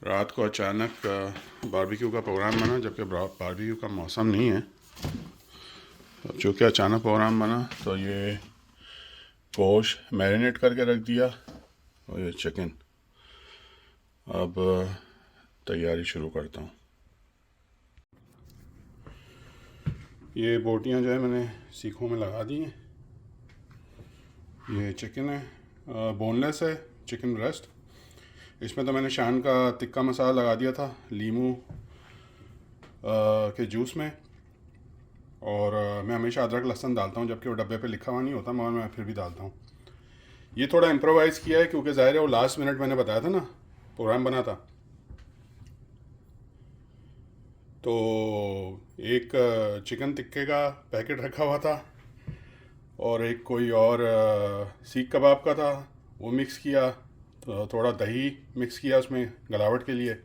रात को अचानक बारबेक्यू का प्रोग्राम बना, जबकि बारबेक्यू का मौसम नहीं है। अब चूँकि अचानक प्रोग्राम बना तो ये गोश्त मैरिनेट करके रख दिया और ये चिकन। अब तैयारी शुरू करता हूँ। ये बोटियाँ जो है मैंने सीखों में लगा दी हैं। ये चिकन है, बोनलेस है, चिकन ब्रेस्ट। इसमें तो मैंने शान का तिक्का मसाला लगा दिया था लीमू के जूस में, और मैं हमेशा अदरक लहसुन डालता हूँ, जबकि वो डब्बे पे लिखा हुआ नहीं होता, मगर मैं फिर भी डालता हूँ। ये थोड़ा इम्प्रोवाइज़ किया है क्योंकि ज़ाहिर है वो लास्ट मिनट मैंने बताया था ना प्रोग्राम बना था, तो एक चिकन टिक्के का पैकेट रखा हुआ था और एक कोई और सीख कबाब का था, वो मिक्स किया। तो थोड़ा दही मिक्स किया उसमें गलावट के लिए,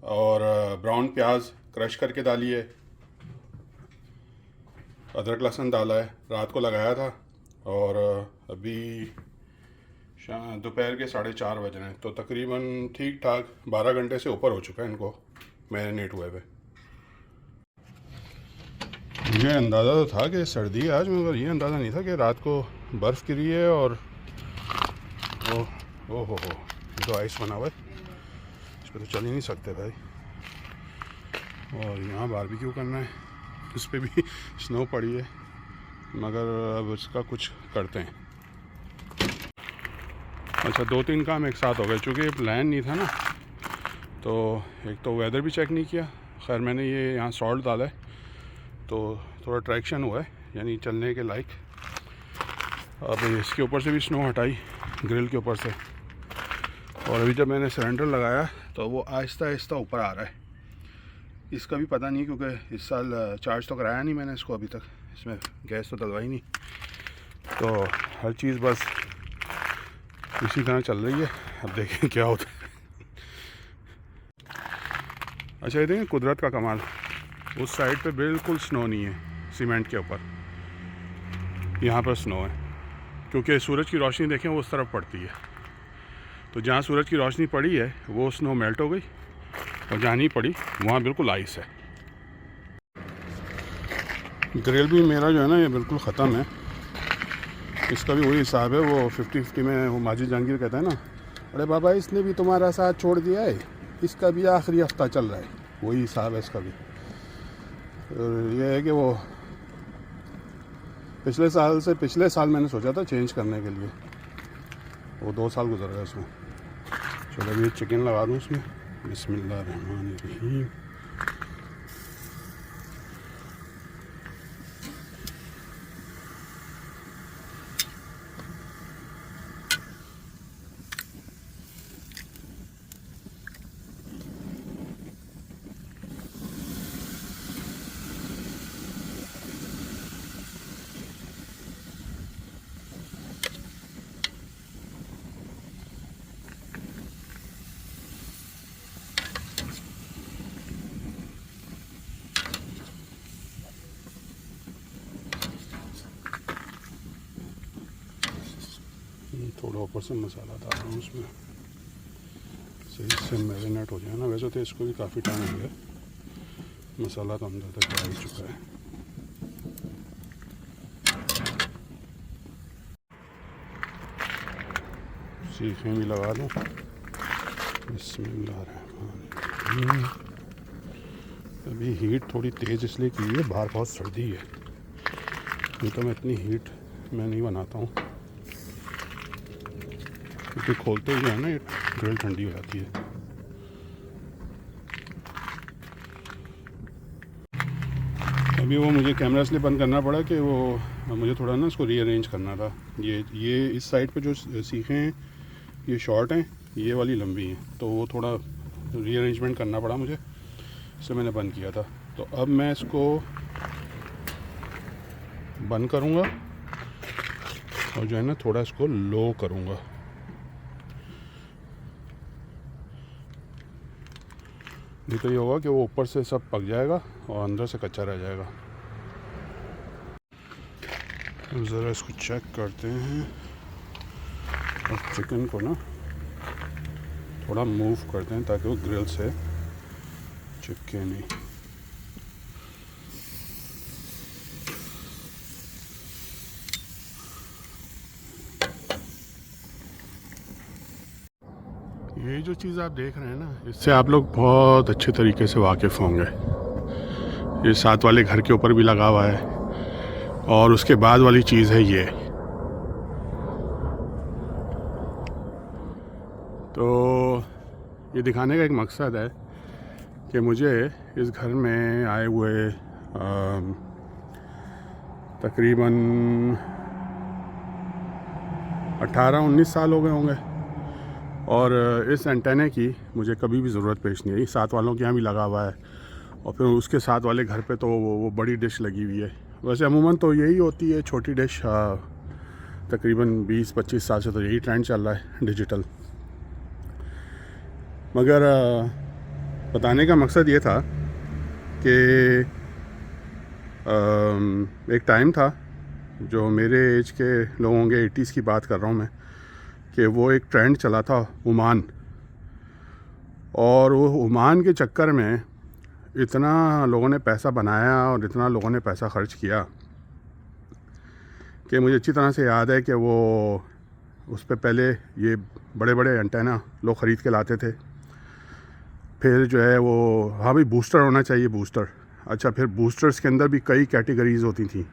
और ब्राउन प्याज क्रश करके डाली है, अदरक लहसुन डाला है, रात को लगाया था। और अभी दोपहर के 4:30 बज रहे हैं, तो तकरीबन ठीक ठाक 12 घंटे से ऊपर हो चुका है इनको मैरिनेट हुए हुए। मुझे अंदाज़ा तो था कि सर्दी है आज, मगर ये अंदाज़ा नहीं था कि रात को बर्फ़ गिरी है। और ओ हो ये तो आइस बना हुआ है, इस पर तो चल ही नहीं सकते भाई। और यहाँ बारबेक्यू करना है, इस पर भी स्नो पड़ी है, मगर अब इसका कुछ करते हैं। अच्छा, 2-3 काम एक साथ हो गए। चूँकि प्लान नहीं था ना, तो एक तो वेदर भी चेक नहीं किया। खैर मैंने ये यहाँ सॉल्ट डाला है तो थोड़ा ट्रैक्शन हुआ है, यानी चलने के लायक। अब इसके ऊपर से भी स्नो हटाई ग्रिल के ऊपर से, और अभी जब मैंने सिलेंडर लगाया तो वो आहिस्ता आहिस्ता ऊपर आ रहा है। इसका भी पता नहीं, क्योंकि इस साल चार्ज तो कराया नहीं मैंने इसको अभी तक, इसमें गैस तो डलवाई नहीं, तो हर चीज़ बस इसी तरह चल रही है। अब देखें क्या होता है। अच्छा, ये देखें कुदरत का कमाल, उस साइड पे बिल्कुल स्नो नहीं है सीमेंट के ऊपर, यहाँ पर स्नो है। क्योंकि सूरज की रोशनी देखें वो उस तरफ पड़ती है, तो जहाँ सूरज की रोशनी पड़ी है वो स्नो मेल्ट हो गई, और जहाँ नहीं पड़ी वहाँ बिल्कुल आइस है। ग्रिल भी मेरा जो है ना ये बिल्कुल ख़त्म है, इसका भी वही हिसाब है। वो 50-50 में वो माजिद जहांगीर कहता है ना, अरे बाबा इसने भी तुम्हारा साथ छोड़ दिया है, इसका भी आखिरी हफ्ता चल रहा है, वही हिसाब है इसका भी। और ये है कि वो पिछले साल मैंने सोचा था चेंज करने के लिए, वो 2 साल गुजर गए उसमें। चलो अभी चिकन लगा दूँ उसमें। बिस्मिल्लाहिर्रहमानिर्रहीम। थोड़ा ऊपर से मसाला डाल रहा हूँ उसमें, सही से मैरिनेट हो जाए ना। वैसे तो इसको भी काफ़ी टाइम हो गया, मसाला तो अंदर तक जा ही चुका है। सीखें भी लगा दूँ। बिस्मिल्लाहिर्रहमानिर्रहीम। अभी हीट थोड़ी तेज़ इसलिए की है, बाहर बहुत सर्दी है, नहीं तो मैं इतनी हीट मैं नहीं बनाता हूँ, क्योंकि खोलते ही है ना ये ग्रिल ठंडी हो जाती है। अभी वो मुझे कैमरा इसलिए बंद करना पड़ा कि वो मुझे थोड़ा ना इसको रीअरेंज करना था। ये इस साइड पे जो सीखे हैं ये शॉर्ट हैं, ये वाली लंबी हैं, तो वो थोड़ा रीअरेंजमेंट करना पड़ा मुझे, इसलिए मैंने बंद किया था। तो अब मैं इसको बंद करूँगा और जो है ना थोड़ा इसको लो करूँगा। नहीं तो ये होगा कि वो ऊपर से सब पक जाएगा और अंदर से कच्चा रह जाएगा। ज़रा इसको चेक करते हैं, और चिकन को ना थोड़ा मूव करते हैं ताकि वो ग्रिल से चिपके नहीं। ये जो चीज़ आप देख रहे हैं ना, इससे आप लोग बहुत अच्छे तरीके से वाकिफ़ होंगे। ये साथ वाले घर के ऊपर भी लगा हुआ है, और उसके बाद वाली चीज़ है ये। तो ये दिखाने का एक मकसद है कि मुझे इस घर में आए हुए तकरीबन 18-19 साल हो गए होंगे, और इस एंटेने की मुझे कभी भी ज़रूरत पेश नहीं आई। साथ वालों के यहाँ भी लगा हुआ है, और फिर उसके साथ वाले घर पे तो वो बड़ी डिश लगी हुई है। वैसे अमूमन तो यही होती है छोटी डिश। तकरीबन 20-25 साल से तो यही ट्रेंड चल रहा है डिजिटल। मगर बताने का मकसद ये था कि एक टाइम था जो मेरे एज के लोगों के 80s की बात कर रहा हूँ मैं, कि वो एक ट्रेंड चला था ओमान। और वो ओमान के चक्कर में इतना लोगों ने पैसा बनाया और इतना लोगों ने पैसा ख़र्च किया कि मुझे अच्छी तरह से याद है कि वो उस पर पहले ये बड़े बड़े एंटेना लोग ख़रीद के लाते थे। फिर जो है वो, हाँ भाई बूस्टर होना चाहिए, बूस्टर। अच्छा, फिर बूस्टर्स के अंदर भी कई कैटेगरीज़ होती थी,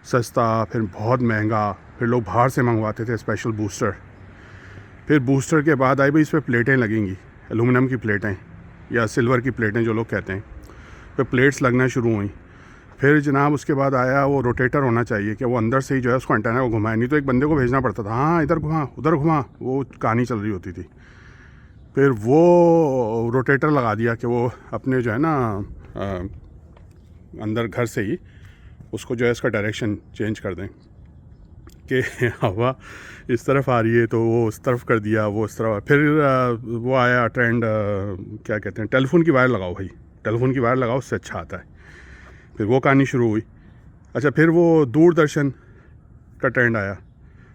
सस्ता, फिर बहुत महंगा, फिर लोग बाहर से मंगवाते थे स्पेशल बूस्टर। फिर बूस्टर के बाद आई भाई इस पर प्लेटें लगेंगी, एलुमिनियम की प्लेटें या सिल्वर की प्लेटें जो लोग कहते हैं। फिर प्लेट्स लगना शुरू हुई। फिर जनाब उसके बाद आया वो रोटेटर होना चाहिए कि वो अंदर से ही जो है उसको एंटेना को घुमाए, नहीं तो एक बंदे को भेजना पड़ता था, हाँ इधर घुमा उधर घुमा, वो कहानी चल रही होती थी। फिर वो रोटेटर लगा दिया कि वो अपने जो है ना अंदर घर से ही उसको जो है इसका डायरेक्शन चेंज कर दें कि हवा इस तरफ आ रही है तो वो उस तरफ कर दिया, वो उस तरफ। फिर वो आया ट्रेंड, क्या कहते हैं, टेलीफोन की वायर लगाओ भाई, टेलीफोन की वायर लगाओ, उससे अच्छा आता है। फिर वो कहानी शुरू हुई। अच्छा, फिर वो दूरदर्शन का ट्रेंड आया।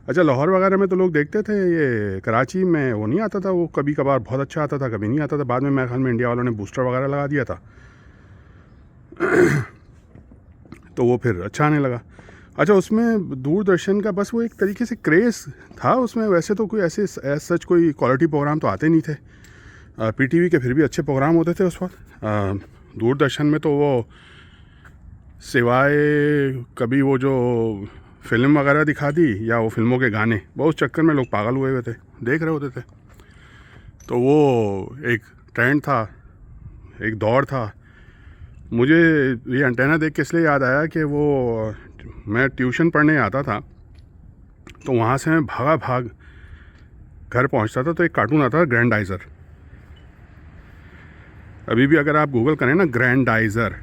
अच्छा, लाहौर वगैरह में तो लोग देखते थे, ये कराची में वो नहीं आता था, वो कभी कभार बहुत अच्छा आता था, कभी नहीं आता था। बाद में मेरे ख्याल में इंडिया वालों ने बूस्टर वगैरह लगा दिया था तो वो फिर अच्छा आने लगा। अच्छा, उसमें दूरदर्शन का बस वो एक तरीके से क्रेज़ था उसमें। वैसे तो कोई ऐसे सच कोई क्वालिटी प्रोग्राम तो आते नहीं थे। पीटीवी के फिर भी अच्छे प्रोग्राम होते थे उस वक्त। दूरदर्शन में तो वो सिवाय कभी वो जो फिल्म वगैरह दिखा दी या वो फिल्मों के गाने, बहुत चक्कर में लोग पागल हुए हुए थे, देख रहे होते थे। तो वो एक ट्रेंड था, एक दौर था। मुझे ये एंटेना देख के इसलिए याद आया कि वो मैं ट्यूशन पढ़ने आता था, तो वहाँ से मैं भागा भाग घर पहुँचता था, तो एक कार्टून आता था ग्रैंडाइज़र। अभी भी अगर आप गूगल करें ना ग्रैंडाइज़र,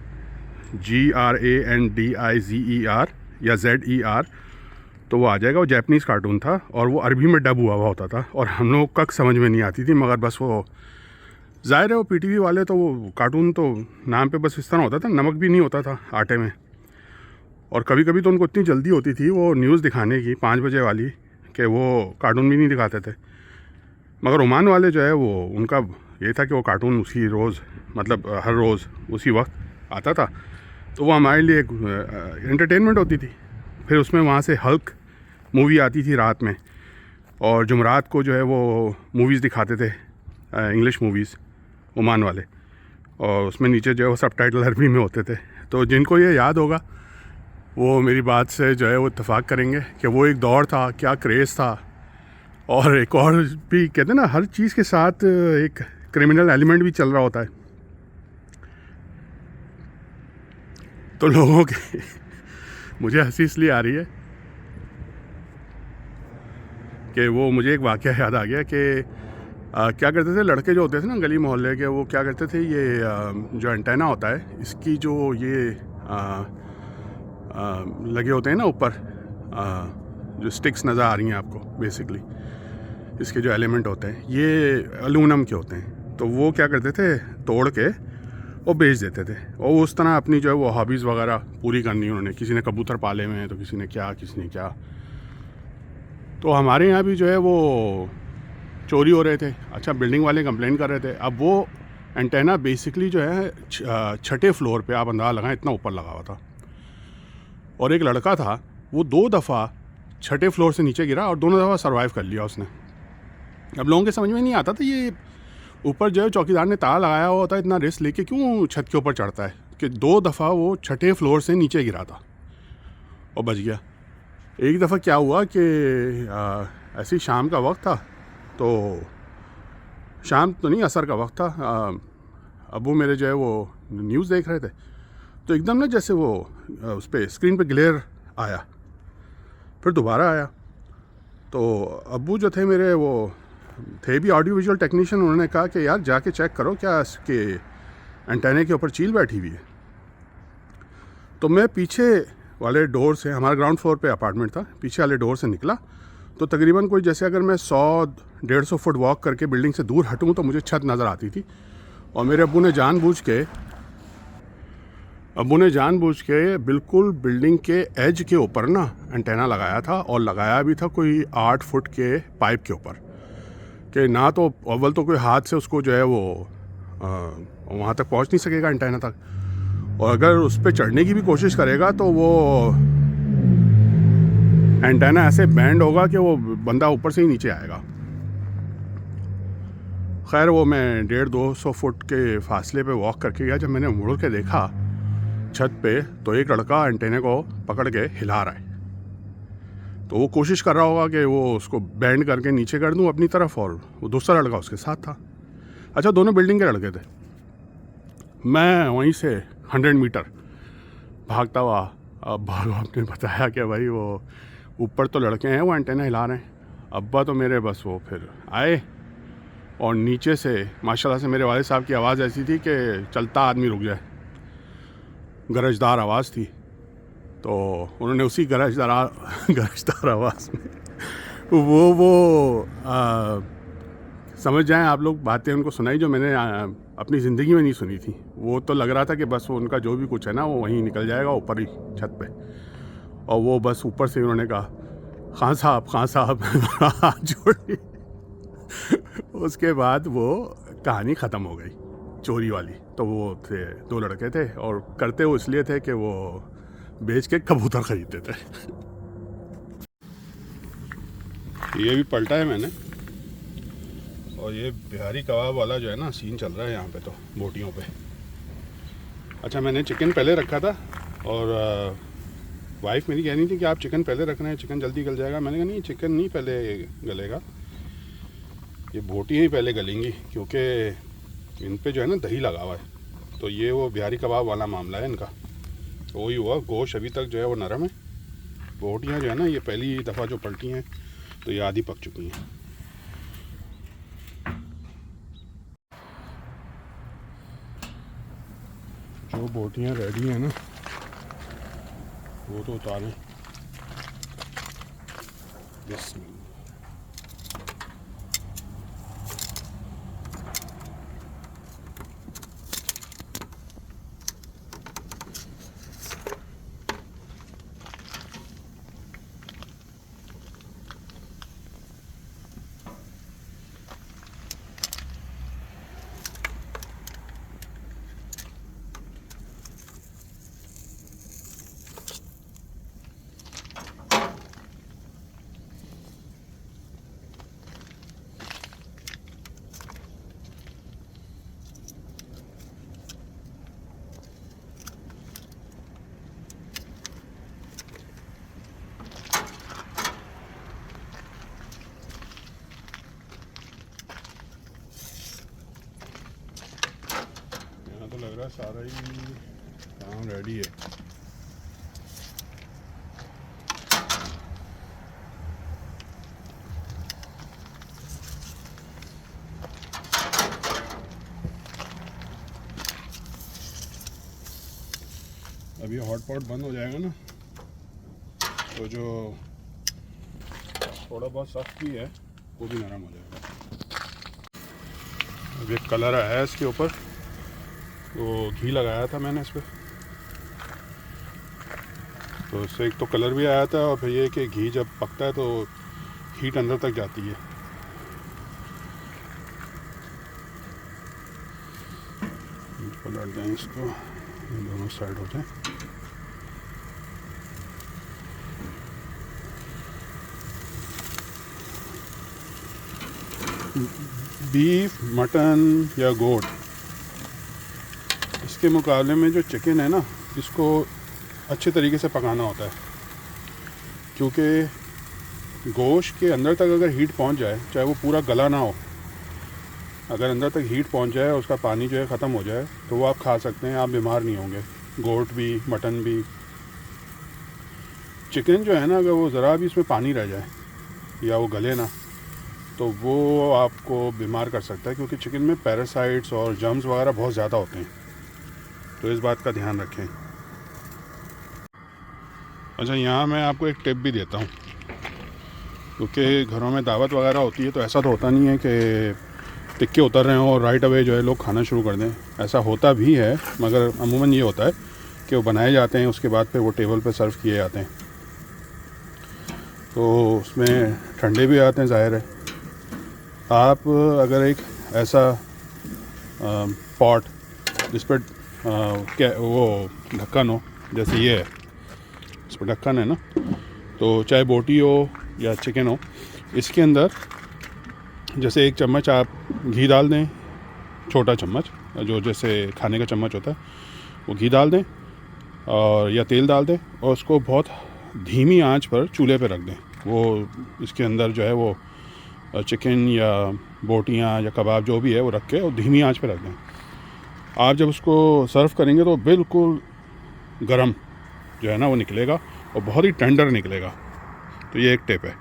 GRANDIZER या ZER, तो वो आ जाएगा। वो जैपनीज़ कार्टून था और वो अरबी में डब हुआ होता था, और हम लोग कक समझ में नहीं आती थी। मगर बस वो ज़ाहिर है वो पीटीवी वाले तो वो कार्टून तो नाम पे बस इस तरह होता था, नमक भी नहीं होता था आटे में। और कभी कभी तो उनको इतनी जल्दी होती थी वो न्यूज़ दिखाने की 5 बजे वाली, कि वो कार्टून भी नहीं दिखाते थे। मगर ओमान वाले जो है वो उनका ये था कि वो कार्टून उसी रोज़, मतलब हर रोज़ उसी वक्त आता था, तो वो हमारे लिए एक एंटरटेनमेंट होती थी। फिर उसमें वहाँ से हल्क मूवी आती थी रात में, और जुमरात को जो है वो मूवीज़ दिखाते थे, इंग्लिश मूवीज़ ओमान वाले, और उसमें नीचे जो है वो सबटाइटल अरबी में होते थे। तो जिनको ये याद होगा वो मेरी बात से जो है वो इत्तेफाक करेंगे कि वो एक दौर था, क्या क्रेज़ था। और एक और भी कहते हैं ना, हर चीज़ के साथ एक क्रिमिनल एलिमेंट भी चल रहा होता है। तो लोगों के मुझे हंसी इसलिए आ रही है कि वो मुझे एक वाक़या याद आ गया कि क्या करते थे लड़के जो होते थे ना गली मोहल्ले के, वो क्या करते थे, ये जो एंटेना होता है इसकी जो ये लगे होते हैं ना ऊपर, जो स्टिक्स नज़र आ रही हैं आपको, बेसिकली इसके जो एलिमेंट होते हैं ये एलुमिनियम के होते हैं। तो वो क्या करते थे, तोड़ के वो बेच देते थे, और उस तरह अपनी जो है वो हॉबीज़ वगैरह पूरी करनी उन्होंने। किसी ने कबूतर पाले हुए हैं, तो किसी ने क्या, किसी ने क्या। तो हमारे यहाँ भी जो है वो चोरी हो रहे थे। अच्छा, बिल्डिंग वाले कंप्लेन कर रहे थे। अब वो एंटेना बेसिकली जो है छठे फ्लोर पे, आप अंदाज़ा लगाएं इतना ऊपर लगा हुआ था, और एक लड़का था वो 2 दफ़ा छठे फ्लोर से नीचे गिरा और दोनों दफ़ा सर्वाइव कर लिया उसने। अब लोगों के समझ में नहीं आता था ये ऊपर जो है चौकीदार ने ताला लगाया हुआ होता है, इतना रिस्क लेके क्यों छत के ऊपर चढ़ता है, कि 2 दफ़ा वो छठे फ्लोर से नीचे गिरा था और बच गया। एक दफ़ा क्या हुआ कि ऐसी शाम का वक्त था, तो शाम तो नहीं असर का वक्त था, अबू मेरे जो है वो न्यूज़ देख रहे थे, तो एकदम ना जैसे वो उस पर स्क्रीन पे ग्लेयर आया, फिर दोबारा आया। तो अबू जो थे मेरे, वो थे भी ऑडियो विजुअल टेक्नीशियन, उन्होंने कहा कि यार जाके चेक करो क्या इसके एंटेने के ऊपर चील बैठी हुई है। तो मैं पीछे वाले डोर से, हमारा ग्राउंड फ्लोर पे अपार्टमेंट था, पीछे वाले डोर से निकला तो तकरीबन कोई जैसे अगर मैं 100-150 फुट वॉक करके बिल्डिंग से दूर हटूँ तो मुझे छत नज़र आती थी। और मेरे अब्बू ने जानबूझ के बिल्कुल बिल्डिंग के एज के ऊपर ना एंटेना लगाया था, और लगाया भी था कोई 8 फुट के पाइप के ऊपर, कि ना तो अव्वल तो कोई हाथ से उसको जो है वो वहाँ तक पहुँच नहीं सकेगा एंटेना तक, और अगर उस पर चढ़ने की भी कोशिश करेगा तो वो एंटेना ऐसे बैंड होगा कि वो बंदा ऊपर से ही नीचे आएगा। खैर वो मैं 150-200 फुट के फासले पे वॉक करके गया। जब मैंने मुड़ के देखा छत पे, तो एक लड़का एंटेने को पकड़ के हिला रहा है। तो वो कोशिश कर रहा होगा कि वो उसको बैंड करके नीचे कर दूं अपनी तरफ, और वो दूसरा लड़का उसके साथ था। अच्छा, दोनों बिल्डिंग के लड़के थे। मैं वहीं से 100 मीटर भागता हुआ, अब आपने बताया कि भाई वो ऊपर तो लड़के हैं, वो एंटेना हिला रहे हैं। अब्बा तो मेरे बस वो फिर आए, और नीचे से माशाल्लाह से मेरे वाले साहब की आवाज़ ऐसी थी कि चलता आदमी रुक जाए, गरजदार आवाज़ थी। तो उन्होंने उसी गरजदार आवाज़ में समझ जाएं आप लोग, बातें उनको सुनाई जो मैंने अपनी ज़िंदगी में नहीं सुनी थी। वो तो लग रहा था कि बस वो उनका जो भी कुछ है ना वो वहीं निकल जाएगा ऊपर ही छत पे, और वो बस ऊपर से उन्होंने कहा खान साहब हाथ जोड़। उसके बाद वो कहानी ख़त्म हो गई चोरी वाली। तो वो थे 2 लड़के थे, और करते वो इसलिए थे कि वो बेच के कबूतर ख़रीदते थे। ये भी पलटा है मैंने, और ये बिहारी कबाब वाला जो है ना सीन चल रहा है यहाँ पे तो बोटियों पे। अच्छा, मैंने चिकन पहले रखा था, और वाइफ मेरी कह रही थी कि आप चिकन पहले रख रहे हैं, चिकन जल्दी गल जाएगा। मैंने कहा नहीं, चिकन नहीं पहले गलेगा, ये बोटियाँ ही पहले गलेंगी, क्योंकि इन पे जो है ना दही लगा हुआ है। तो ये वो बिहारी कबाब वाला मामला है इनका। तो वही हुआ, गोश्त अभी तक जो है वो नरम है, बोटियाँ जो है ना ये पहली दफ़ा जो पलटी हैं तो ये आधी पक चुकी हैं। जो बोटियाँ रेडी हैं ना वो तो उतारें। लग रहा है सारा ही काम रेडी है। अब ये हॉट पॉट बंद हो जाएगा ना, तो जो थोड़ा बहुत सख्त भी है वो भी नरम हो जाएगा। अब एक कलर आया है इसके ऊपर, वो घी लगाया था मैंने इस पर, तो इससे एक तो कलर भी आया था, और फिर ये कि घी जब पकता है तो हीट अंदर तक जाती है। पलट दें इसको, ये दोनों साइड हो जाए। बीफ, मटन या गोट, इसके मुकाबले में जो चिकन है ना, इसको अच्छे तरीके से पकाना होता है, क्योंकि गोश्त के अंदर तक अगर हीट पहुंच जाए, चाहे वो पूरा गला ना हो, अगर अंदर तक हीट पहुंच जाए और उसका पानी जो है ख़त्म हो जाए, तो वो आप खा सकते हैं, आप बीमार नहीं होंगे। गोट भी, मटन भी। चिकन जो है ना, अगर वो ज़रा भी इसमें पानी रह जाए या वो गले ना, तो वो आपको बीमार कर सकता है, क्योंकि चिकन में पैरासाइट्स और जर्म्स वगैरह बहुत ज़्यादा होते हैं, तो इस बात का ध्यान रखें। अच्छा, यहाँ मैं आपको एक टिप भी देता हूँ, क्योंकि घरों में दावत वगैरह होती है तो ऐसा तो होता नहीं है कि टिक्के उतर रहे हों और राइट अवे जो है लोग खाना शुरू कर दें। ऐसा होता भी है, मगर अमूमन ये होता है कि वो बनाए जाते हैं, उसके बाद फिर वो टेबल पर सर्व किए जाते हैं, तो उसमें ठंडे भी आते हैं, ज़ाहिर है। आप अगर एक ऐसा पॉट जिस पर क्या वो ढक्कन हो, जैसे ये है, इस पर ढक्कन है ना, तो चाहे बोटी हो या चिकन हो, इसके अंदर जैसे 1 चम्मच आप घी डाल दें, छोटा चम्मच जो जैसे खाने का चम्मच होता है, वो घी डाल दें और या तेल डाल दें, और उसको बहुत धीमी आंच पर चूल्हे पे रख दें। वो इसके अंदर जो है वो चिकन या बोटियाँ या कबाब जो भी है वो रख के और धीमी आंच पे रख दें। आप जब उसको सर्व करेंगे तो बिल्कुल गरम जो है ना वो निकलेगा, और बहुत ही टेंडर निकलेगा। तो ये एक टिप है।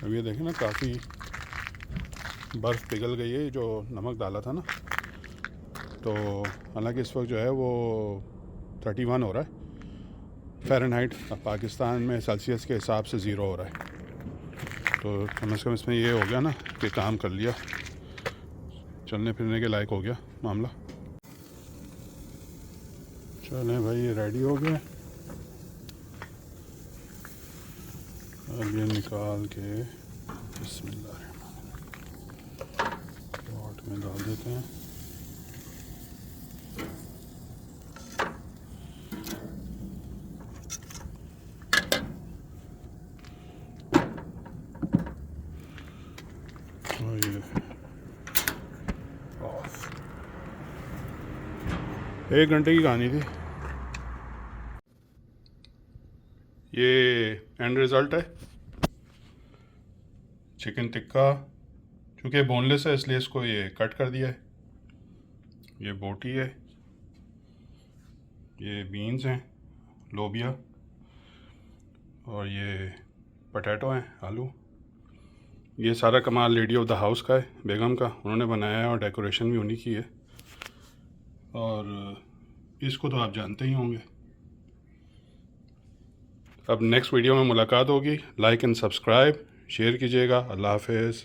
अब ये देखें ना, काफ़ी बर्फ़ पिघल गई है, जो नमक डाला था ना, तो हालांकि इस वक्त जो है वो 31 हो रहा है फ़ारेनहाइट, पाकिस्तान में सेल्सियस के हिसाब से 0 हो रहा है। तो कम से कम इसमें ये हो गया ना कि काम कर लिया, चलने फिरने के लायक हो गया मामला। चलें भाई, ये रेडी हो गया। अब ये निकाल के बिस्मिल्लाह पॉट में डाल देते हैं। और ये 1 घंटे की कहानी थी। ये एंड रिज़ल्ट है, चिकन टिक्का। चूँकि बोनलेस है इसलिए इसको ये कट कर दिया है। ये बोटी है, ये बीन्स हैं, लोबिया, और ये पोटैटो हैं, आलू। ये सारा कमाल लेडी ऑफ द हाउस का है, बेगम का, उन्होंने बनाया है और डेकोरेशन भी उन्हीं की है। और इसको तो आप जानते ही होंगे। अब नेक्स्ट वीडियो में मुलाकात होगी। लाइक एंड सब्सक्राइब, शेयर कीजिएगा। अल्लाह हाफ़िज़।